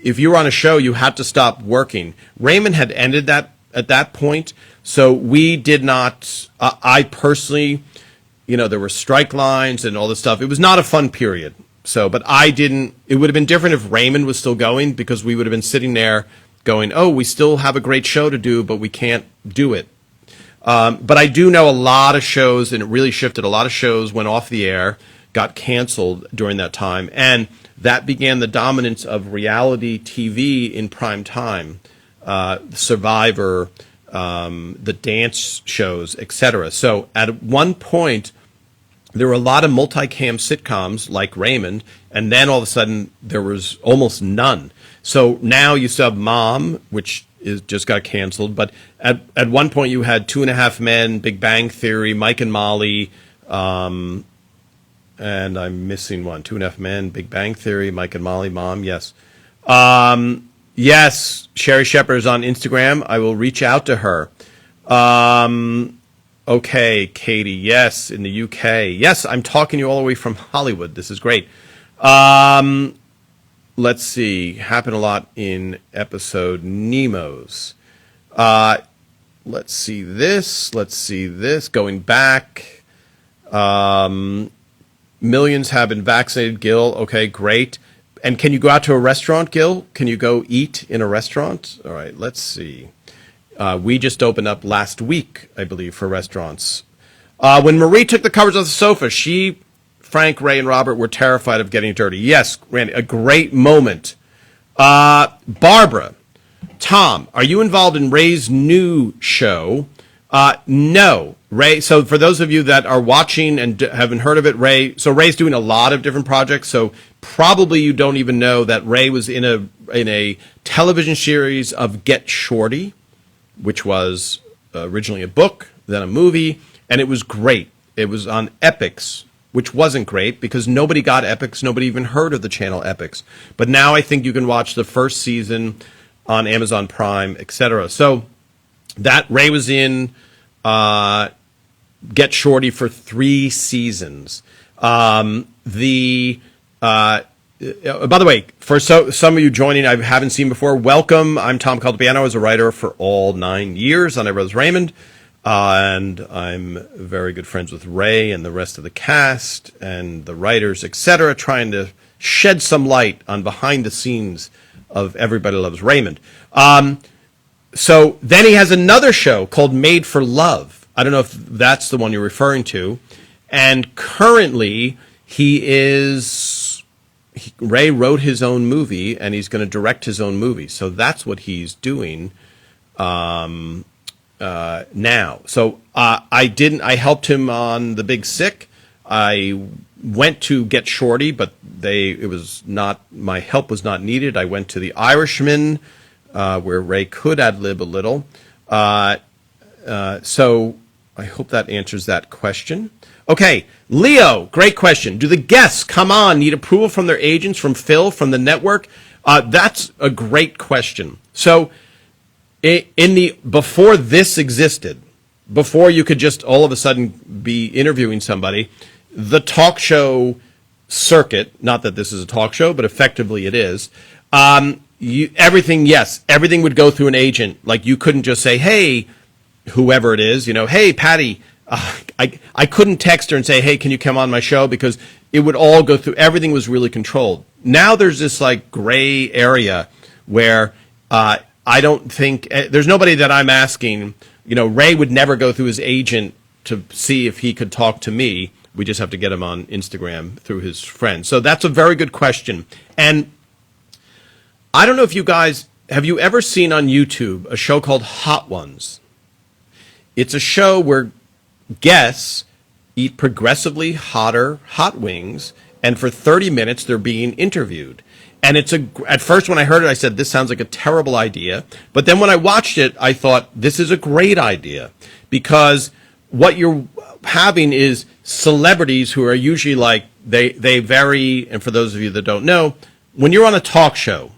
if you were on a show, you had to stop working. Raymond had ended that at that point, so we did not, I personally, there were strike lines and all this stuff. It was not a fun period. So, but I didn't, it would have been different if Raymond was still going, because we would have been sitting there going, oh, we still have a great show to do, but we can't do it. But I do know a lot of shows, and it really shifted. A lot of shows went off the air, got canceled during that time, and that began the dominance of reality TV in prime time, Survivor, the dance shows, etc. So at one point, there were a lot of multicam sitcoms like Raymond, and then all of a sudden there was almost none. So now you still have Mom, which just got canceled, but at one point you had 2.5 Men, Big Bang Theory, Mike and Molly, and I'm missing one. 2.5 Men, Big Bang Theory, Mike and Molly, Mom, yes. Yes, Sherry Shepard is on Instagram. I will reach out to her. Okay, Katie. Yes, in the UK. Yes, I'm talking to you all the way from Hollywood. This is great. Let's see. Happened a lot in episode Nemo's. Let's see this. Let's see this. Going back. Millions have been vaccinated, Gil. Okay, great. And can you go out to a restaurant, Gil? Can you go eat in a restaurant? All right, let's see. We just opened up last week, I believe, for restaurants. When Marie took the covers off the sofa, she, Frank, Ray, and Robert were terrified of getting dirty. Yes, Randy, a great moment. Barbara, Tom, are you involved in Ray's new show? No. Ray, so for those of you that are watching and haven't heard of it, Ray's doing a lot of different projects, so probably you don't even know that Ray was in a television series of Get Shorty, which was originally a book, then a movie, and it was great. It was on Epix, which wasn't great because nobody got Epix, nobody even heard of the channel Epix. But now I think you can watch the first season on Amazon Prime, etc. So that Ray was in Get Shorty for 3 seasons. By the way, for some of you joining I haven't seen before, welcome. I'm Tom Caltabiano. I was a writer for all 9 years on I Rose Raymond, and I'm very good friends with Ray and the rest of the cast and the writers, etc., trying to shed some light on behind the scenes of Everybody Loves Raymond. So then he has another show called Made for Love. I don't know if that's the one you're referring to. And currently Ray wrote his own movie and he's going to direct his own movie. So that's what he's doing now. So I helped him on The Big Sick. I went to Get Shorty, but my help was not needed. I went to The Irishman, where Ray could ad-lib a little. So I hope that answers that question. Okay, Leo, great question. Do the guests come on need approval from their agents, from Phil, from the network? That's a great question. So before this existed, before you could just all of a sudden be interviewing somebody, the talk show circuit, not that this is a talk show, but effectively it is, everything would go through an agent. Like you couldn't just say, hey, whoever it is, hey, Patty, I couldn't text her and say, hey, can you come on my show? Because it would all go through, everything was really controlled. Now there's this like gray area where I don't think, there's nobody that I'm asking, Ray would never go through his agent to see if he could talk to me. We just have to get him on Instagram through his friends. So that's a very good question. And I don't know if you guys, have you ever seen on YouTube a show called Hot Ones? It's a show where guests eat progressively hotter hot wings, and for 30 minutes they're being interviewed. And at first when I heard it, I said, this sounds like a terrible idea. But then when I watched it, I thought, this is a great idea. Because what you're having is celebrities who are usually like, they vary, and for those of you that don't know, when you're on a talk show,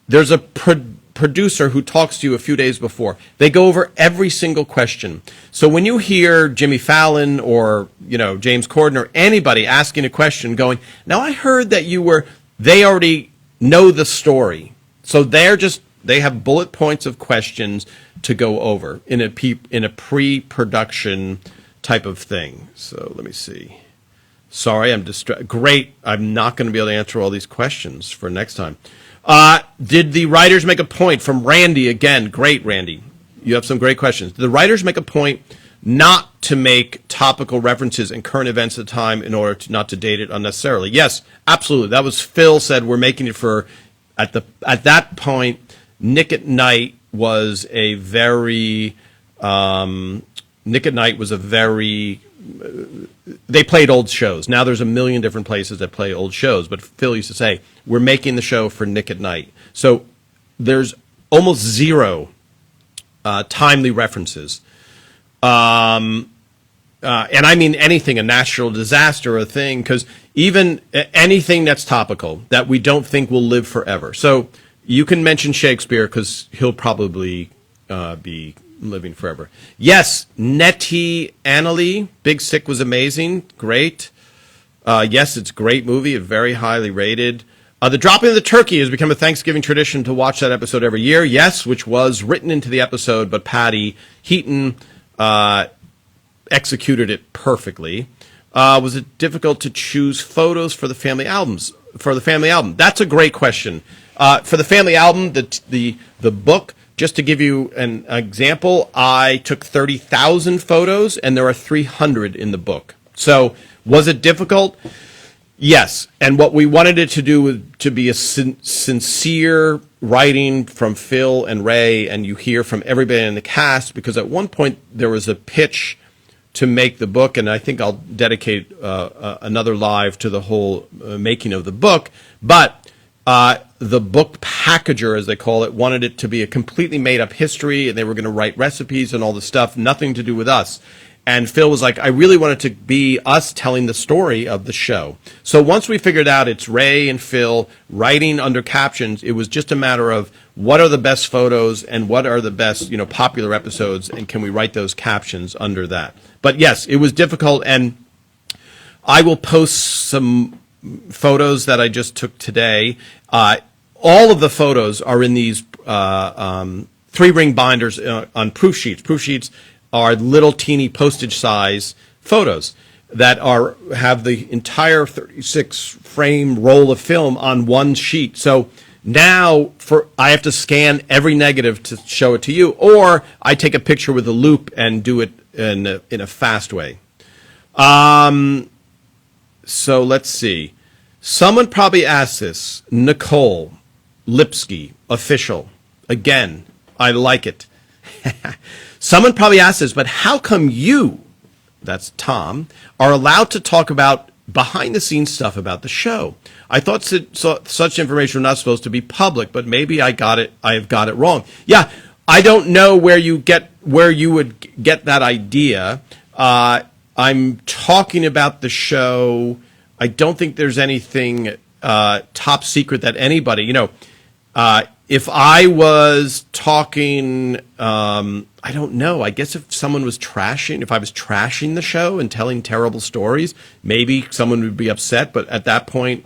there's a producer who talks to you a few days before. They go over every single question. So when you hear Jimmy Fallon or, James Corden or anybody asking a question going, now I heard that they already know the story. So they have bullet points of questions to go over in a pre-production type of thing. So let me see. Sorry, I'm distracted. Great. I'm not going to be able to answer all these questions for next time. Did the writers make a point from Randy again? Great, Randy. You have some great questions. Did the writers make a point not to make topical references and current events at the time in order not to date it unnecessarily? Yes, absolutely. That was Phil said we're making it for at that point. Nick at Night was a very they played old shows. Now there's a million different places that play old shows, but Phil used to say, we're making the show for Nick at Night. So there's almost zero timely references. And I mean anything, a natural disaster, a thing, because even anything that's topical that we don't think will live forever. So you can mention Shakespeare because he'll probably be living forever. Yes, Nettie Annalee, Big Sick was amazing. Great. Yes, it's a great movie, very highly rated. The dropping of the turkey has become a Thanksgiving tradition to watch that episode every year. Yes, which was written into the episode, but Patty Heaton executed it perfectly. Was it difficult to choose photos for the family albums? For the family album, that's a great question. For the family album, the book. Just to give you an example, I took 30,000 photos, and there are 300 in the book. So, was it difficult? Yes. And what we wanted it to do was to be a sincere writing from Phil and Ray, and you hear from everybody in the cast, because at one point there was a pitch to make the book, and I think I'll dedicate another live to the whole making of the book, but the book packager, as they call it, wanted it to be a completely made-up history, and they were going to write recipes and all this stuff, nothing to do with us. And Phil was like, I really want it to be us telling the story of the show. So once we figured out it's Ray and Phil writing under captions, it was just a matter of what are the best photos and what are the best, popular episodes, and can we write those captions under that. But yes, it was difficult, and I will post some photos that I just took today. All of the photos are in these 3-ring binders on proof sheets. Proof sheets are little teeny postage size photos that have the entire 36 frame roll of film on one sheet. So now I have to scan every negative to show it to you, or I take a picture with a loop and do it in a fast way. So let's see. Someone probably asked this. Nicole Lipsky, official. Again, I like it. Someone probably asked this, but how come you, that's Tom, are allowed to talk about behind-the-scenes stuff about the show? I thought such information was not supposed to be public, but maybe I have got it wrong. Yeah, I don't know where you would get that idea. I'm talking about the show. I don't think there's anything top secret that anybody, if I was talking, I don't know. I guess if I was trashing the show and telling terrible stories, maybe someone would be upset. But at that point,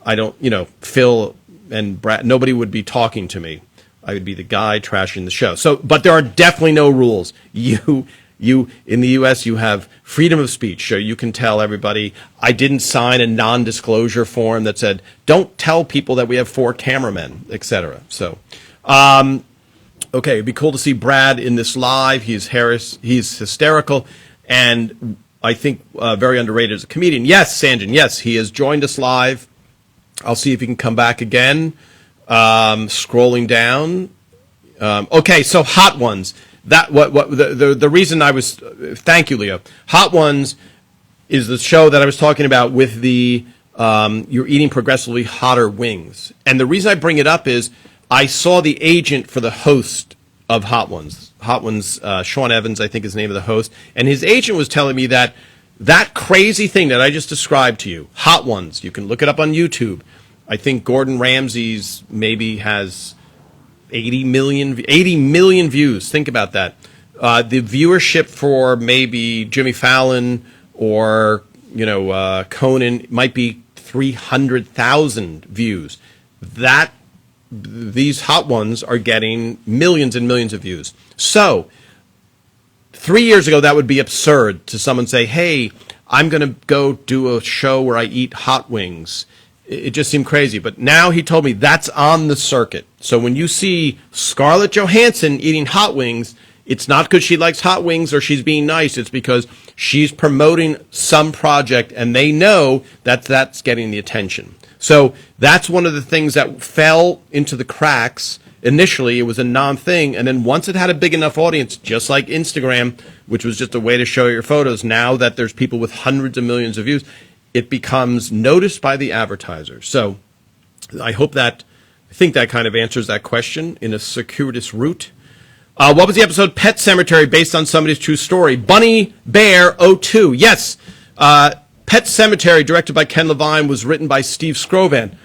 I don't, Phil and Brad, nobody would be talking to me. I would be the guy trashing the show. So, but there are definitely no rules. You in the U.S., you have freedom of speech. So you can tell everybody, I didn't sign a non-disclosure form that said, don't tell people that we have 4 cameramen, etc. So, okay, it'd be cool to see Brad in this live. He's hysterical, and I think very underrated as a comedian. Yes, Sanjan, yes, he has joined us live. I'll see if he can come back again. Scrolling down. Okay, so Hot Ones. The reason I was thank you, Leo. Hot Ones is the show that I was talking about with the you're eating progressively hotter wings, and the reason I bring it up is I saw the agent for the host of Hot Ones. Hot Ones, Sean Evans, I think is the name of the host, and his agent was telling me that crazy thing that I just described to you, Hot Ones. You can look it up on YouTube. I think Gordon Ramsay's maybe has 80 million views. Think about that. The viewership for maybe Jimmy Fallon or Conan might be 300,000 views. These Hot Ones are getting millions and millions of views. So 3 years ago, that would be absurd to someone say, "Hey, I'm going to go do a show where I eat hot wings." It just seemed crazy. But now he told me that's on the circuit. So when you see Scarlett Johansson eating hot wings, it's not because she likes hot wings or she's being nice. It's because she's promoting some project, and they know that that's getting the attention. So that's one of the things that fell into the cracks. Initially, it was a non-thing, and then once it had a big enough audience, just like Instagram, which was just a way to show your photos, now that there's people with hundreds of millions of views, it becomes noticed by the advertisers. So I think that kind of answers that question in a circuitous route. What was the episode Pet Cemetery based on somebody's true story? Bunny Bear 02. Yes. Pet Cemetery, directed by Ken Levine, was written by Steve Scrovan.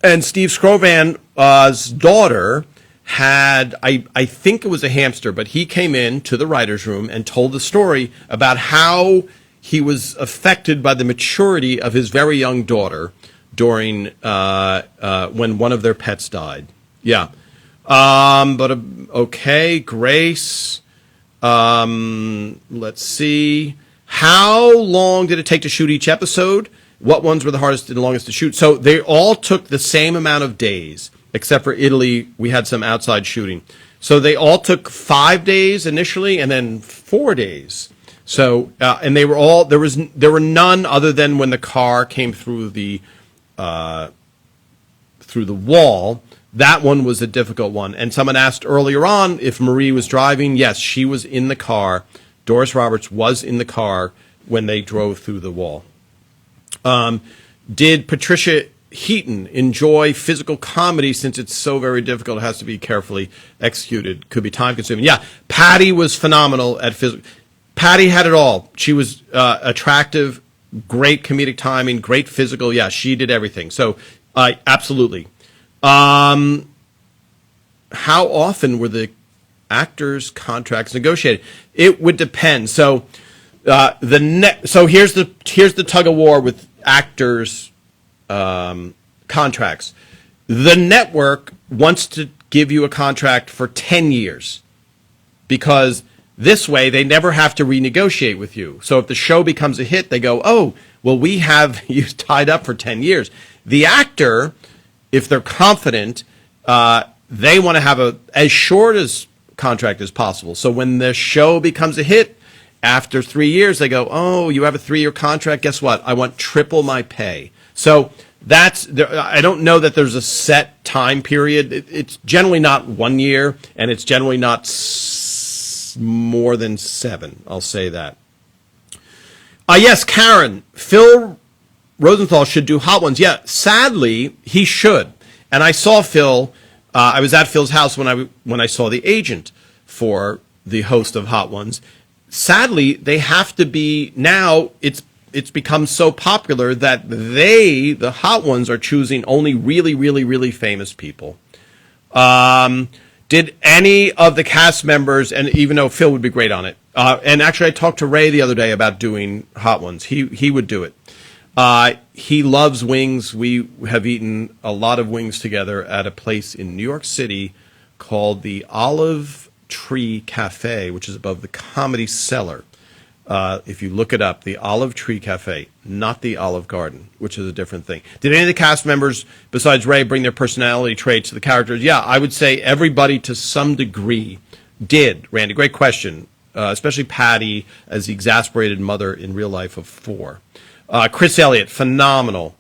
And Steve Scrovan's daughter had, I think it was a hamster, but he came in to the writer's room and told the story about how he was affected by the maturity of his very young daughter during when one of their pets died. Yeah. Okay, Grace. Let's see. How long did it take to shoot each episode? What ones were the hardest and longest to shoot? So they all took the same amount of days, except for Italy. We had some outside shooting. So they all took 5 days initially and then 4 days. So, and they were all, there were none other than when the car came through the wall. That one was a difficult one. And someone asked earlier on if Marie was driving. Yes, she was in the car. Doris Roberts was in the car when they drove through the wall. Did Patricia Heaton enjoy physical comedy since it's so very difficult? It has to be carefully executed. Could be time consuming. Yeah, Patty was phenomenal at physical. Patty had it all. She was attractive, great comedic timing, great physical. Yeah, she did everything. So absolutely. How often were the actors' contracts negotiated? It would depend. So so here's the tug of war with actors' contracts. The network wants to give you a contract for 10 years because this way they never have to renegotiate with you. So if the show becomes a hit, they go, oh, well, we have you tied up for 10 years. The actor, if they're confident, they want to have as short as contract as possible. So when the show becomes a hit, after 3 years, they go, oh, you have a 3-year contract? Guess what? I want triple my pay. So I don't know that there's a set time period. It's generally not 1 year, and it's generally not more than 7. I'll say that. Yes, Karen, Phil Rosenthal should do Hot Ones. Yeah, sadly, he should. And I saw Phil. I was at Phil's house when I saw the agent for the host of Hot Ones. Sadly, they have to be now. It's become so popular that the Hot Ones, are choosing only really, really, really famous people. Did any of the cast members, and even though Phil would be great on it, and actually I talked to Ray the other day about doing Hot Ones. He would do it. He loves wings. We have eaten a lot of wings together at a place in New York City called the Olive Tree Cafe, which is above the Comedy Cellar. If you look it up, the Olive Tree Cafe, not the Olive Garden, which is a different thing. Did any of the cast members, besides Ray, bring their personality traits to the characters? Yeah, I would say everybody to some degree did. Randy, great question, especially Patty as the exasperated mother in real life of 4. Chris Elliott, phenomenal.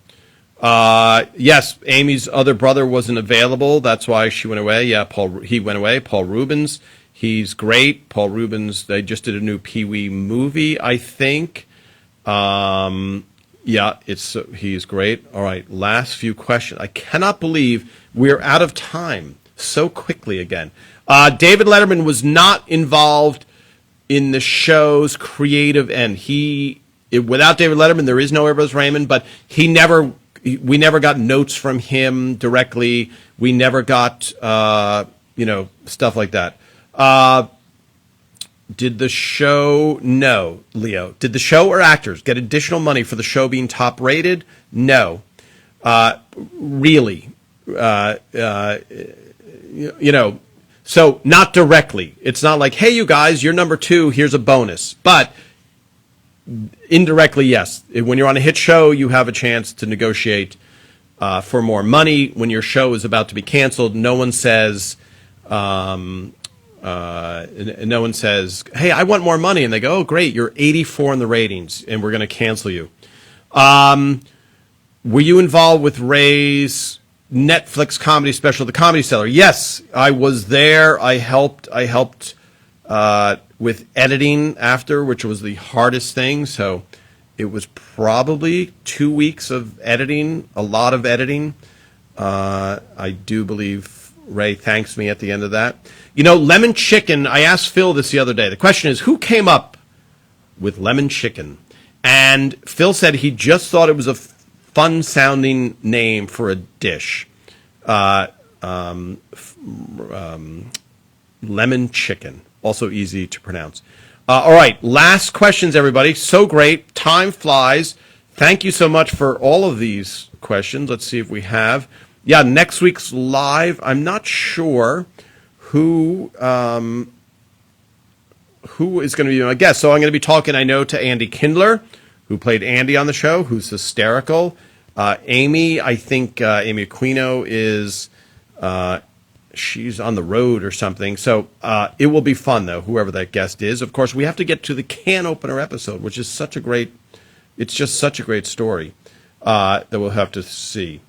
Yes, Amy's other brother wasn't available. That's why she went away. Yeah, he went away. Paul Rubens, he's great. Paul Rubens, they just did a new Pee-wee movie, I think. Yeah, he's great. All right, last few questions. I cannot believe we're out of time so quickly again. David Letterman was not involved in the show's creative end. Without David Letterman, there is no Everybody's Raymond, but we never got notes from him directly. We never got, stuff like that. Did the show, no, Leo. Did the show or actors get additional money for the show being top rated? No. Really. So not directly. It's not like, hey, you guys, you're number 2, here's a bonus. But indirectly, yes. When you're on a hit show, you have a chance to negotiate for more money. When your show is about to be canceled, no one says, hey, I want more money. And they go, oh, great, you're 84 in the ratings, and we're going to cancel you. Were you involved with Ray's Netflix comedy special, The Comedy Cellar? Yes, I was there. I helped with editing after, which was the hardest thing. So it was probably 2 weeks of editing, a lot of editing. I do believe Ray thanks me at the end of that. Lemon chicken, I asked Phil this the other day. The question is, who came up with lemon chicken? And Phil said he just thought it was a fun-sounding name for a dish. lemon chicken. Also easy to pronounce. All right, last questions, everybody. So great. Time flies. Thank you so much for all of these questions. Let's see if we have. Yeah, next week's live. I'm not sure who is going to be my guest. So I'm going to be talking, I know, to Andy Kindler, who played Andy on the show, who's hysterical. Amy, I think Amy Aquino is, she's on the road or something. So it will be fun, though, whoever that guest is. Of course, we have to get to the can opener episode, which is such a great, it's just such a great story that we'll have to see.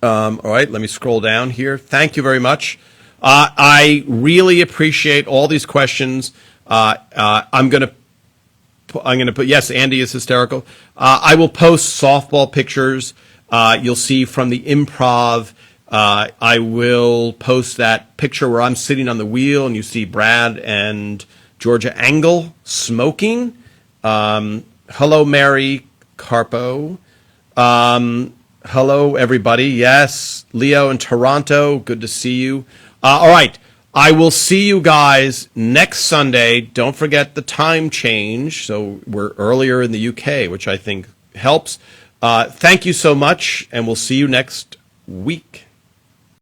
All right, let me scroll down here. Thank you very much. I really appreciate all these questions. I'm going to put, yes, Andy is hysterical. I will post softball pictures. You'll see from the improv. I will post that picture where I'm sitting on the wheel and you see Brad and Georgia Engel smoking. Hello, Mary Carpo. Hello, everybody. Yes, Leo in Toronto. Good to see you. All right. I will see you guys next Sunday. Don't forget the time change. So we're earlier in the UK, which I think helps. Thank you so much, and we'll see you next week.